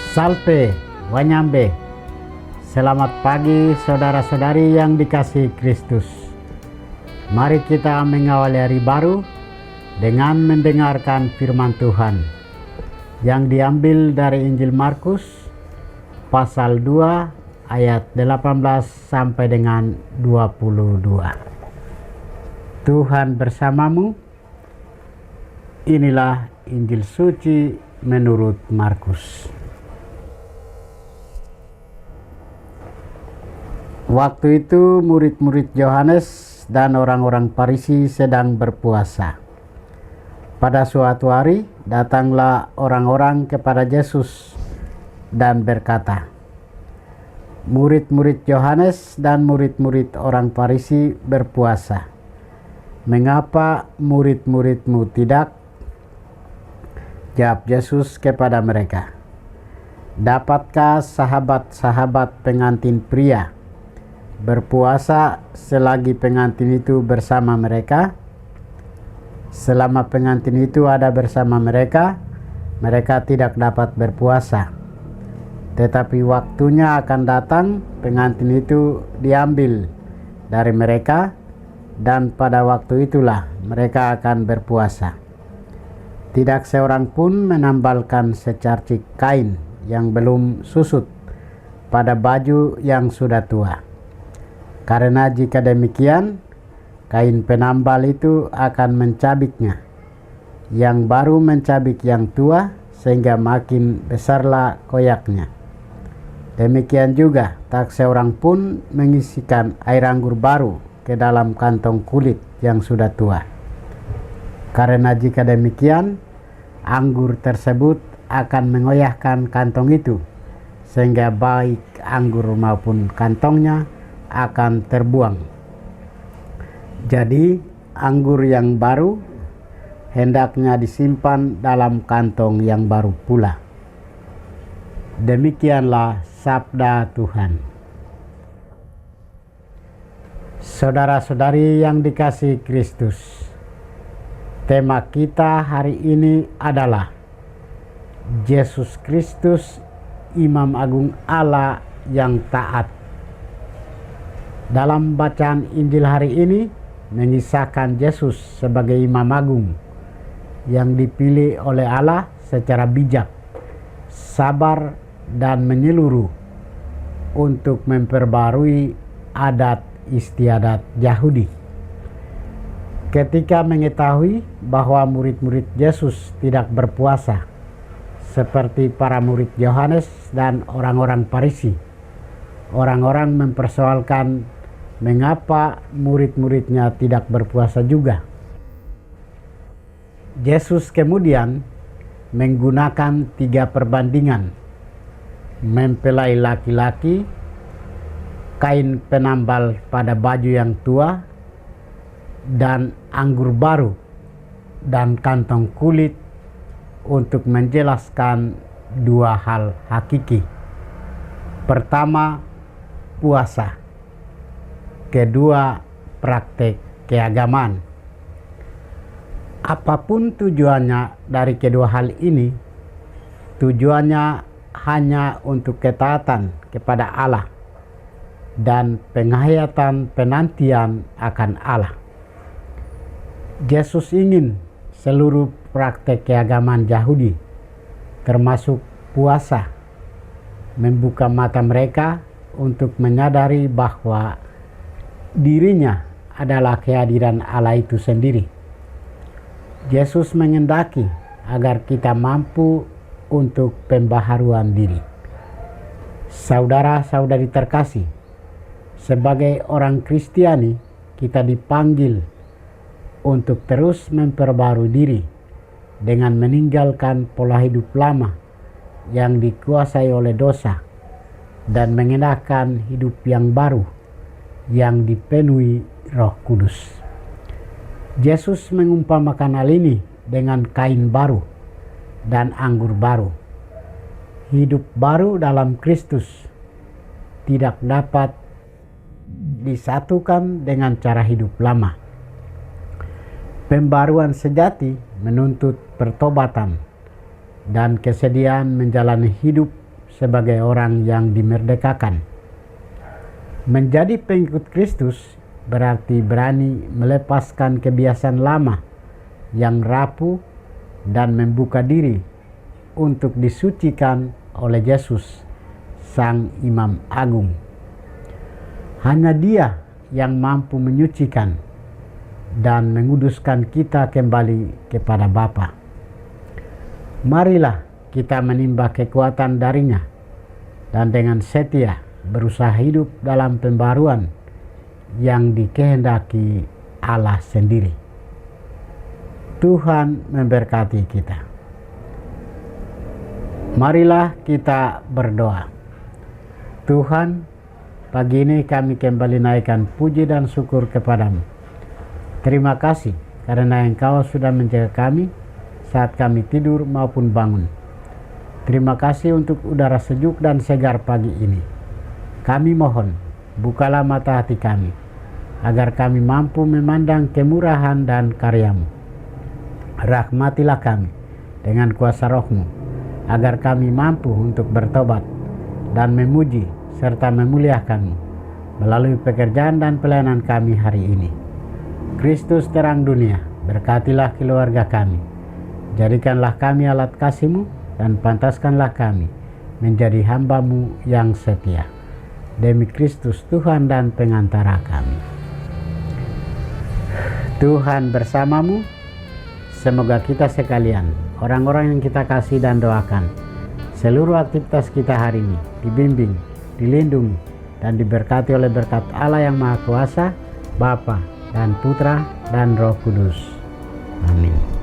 Salve, Wanyambe. Selamat pagi saudara-saudari yang dikasihi Kristus. Mari kita mengawali hari baru dengan mendengarkan firman Tuhan yang diambil dari Injil Markus pasal 2 ayat 18 sampai dengan 22. Tuhan bersamamu. Inilah Injil suci menurut Markus. Waktu itu murid-murid Yohanes dan orang-orang Farisi sedang berpuasa. Pada suatu hari datanglah orang-orang kepada Yesus dan berkata, "Murid-murid Yohanes dan murid-murid orang Farisi berpuasa. Mengapa murid-muridmu tidak?" Jawab Yesus kepada mereka, "Dapatkah sahabat-sahabat pengantin pria berpuasa selagi pengantin itu bersama mereka? Selama pengantin itu ada bersama mereka, mereka tidak dapat berpuasa. Tetapi waktunya akan datang, pengantin itu diambil dari mereka, dan pada waktu itulah mereka akan berpuasa. Tidak seorang pun menambalkan secarcik kain yang belum susut pada baju yang sudah tua. Karena jika demikian, kain penambal itu akan mencabiknya, yang baru mencabik yang tua, sehingga makin besarlah koyaknya. Demikian juga, tak seorang pun mengisikan air anggur baru ke dalam kantong kulit yang sudah tua. Karena jika demikian, anggur tersebut akan mengoyahkan kantong itu, sehingga baik anggur maupun kantongnya akan terbuang. Jadi anggur yang baru hendaknya disimpan dalam kantong yang baru pula." Demikianlah sabda Tuhan. Saudara-saudari yang dikasihi Kristus, tema kita hari ini adalah Yesus Kristus, Imam Agung Allah yang taat. Dalam bacaan Injil hari ini mengisahkan Yesus sebagai Imam Agung yang dipilih oleh Allah secara bijak, sabar, dan menyeluruh untuk memperbarui adat istiadat Yahudi. Ketika mengetahui bahwa murid-murid Yesus tidak berpuasa seperti para murid Yohanes dan orang-orang Farisi, orang-orang mempersoalkan mengapa murid-muridnya tidak berpuasa juga. Yesus kemudian menggunakan 3 perbandingan: mempelai laki-laki, kain penambal pada baju yang tua, dan anggur baru dan kantong kulit, untuk menjelaskan 2 hal hakiki. Pertama, puasa. Kedua, praktek keagamaan. Apapun tujuannya dari kedua hal ini, tujuannya hanya untuk ketaatan kepada Allah dan penghayatan penantian akan Allah. Yesus ingin seluruh praktek keagamaan Yahudi, termasuk puasa, membuka mata mereka untuk menyadari bahwa dirinya adalah kehadiran Allah itu sendiri. Yesus mengendaki agar kita mampu untuk pembaharuan diri. Saudara-saudari terkasih, sebagai orang Kristiani, kita dipanggil untuk terus memperbarui diri dengan meninggalkan pola hidup lama yang dikuasai oleh dosa dan mengenakan hidup yang baru yang dipenuhi Roh Kudus. Yesus mengumpamakan hal ini dengan kain baru dan anggur baru. Hidup baru dalam Kristus tidak dapat disatukan dengan cara hidup lama. Pembaruan sejati menuntut pertobatan dan kesediaan menjalani hidup sebagai orang yang dimerdekakan. Menjadi pengikut Kristus berarti berani melepaskan kebiasaan lama yang rapuh dan membuka diri untuk disucikan oleh Yesus, Sang Imam Agung. Hanya Dia yang mampu menyucikan dan menguduskan kita kembali kepada Bapa. Marilah kita menimba kekuatan darinya dan dengan setia berusaha hidup dalam pembaruan yang dikehendaki Allah sendiri. Tuhan memberkati kita. Marilah kita berdoa. Tuhan, pagi ini kami kembali naikkan puji dan syukur kepadamu. Terima kasih karena Engkau sudah menjaga kami saat kami tidur maupun bangun. Terima kasih untuk udara sejuk dan segar pagi ini. Kami mohon, bukalah mata hati kami, agar kami mampu memandang kemurahan dan karya-Mu. Rahmatilah kami dengan kuasa Roh-Mu, agar kami mampu untuk bertobat dan memuji serta memuliakan-Mu melalui pekerjaan dan pelayanan kami hari ini. Kristus terang dunia, berkatilah keluarga kami. Jadikanlah kami alat kasih-Mu dan pantaskanlah kami menjadi hamba-Mu yang setia. Demi Kristus Tuhan dan pengantara kami. Tuhan bersamamu. Semoga kita sekalian, orang-orang yang kita kasih dan doakan, seluruh aktivitas kita hari ini dibimbing, dilindungi, dan diberkati oleh berkat Allah yang Maha Kuasa, Bapa dan Putra dan Roh Kudus. Amin.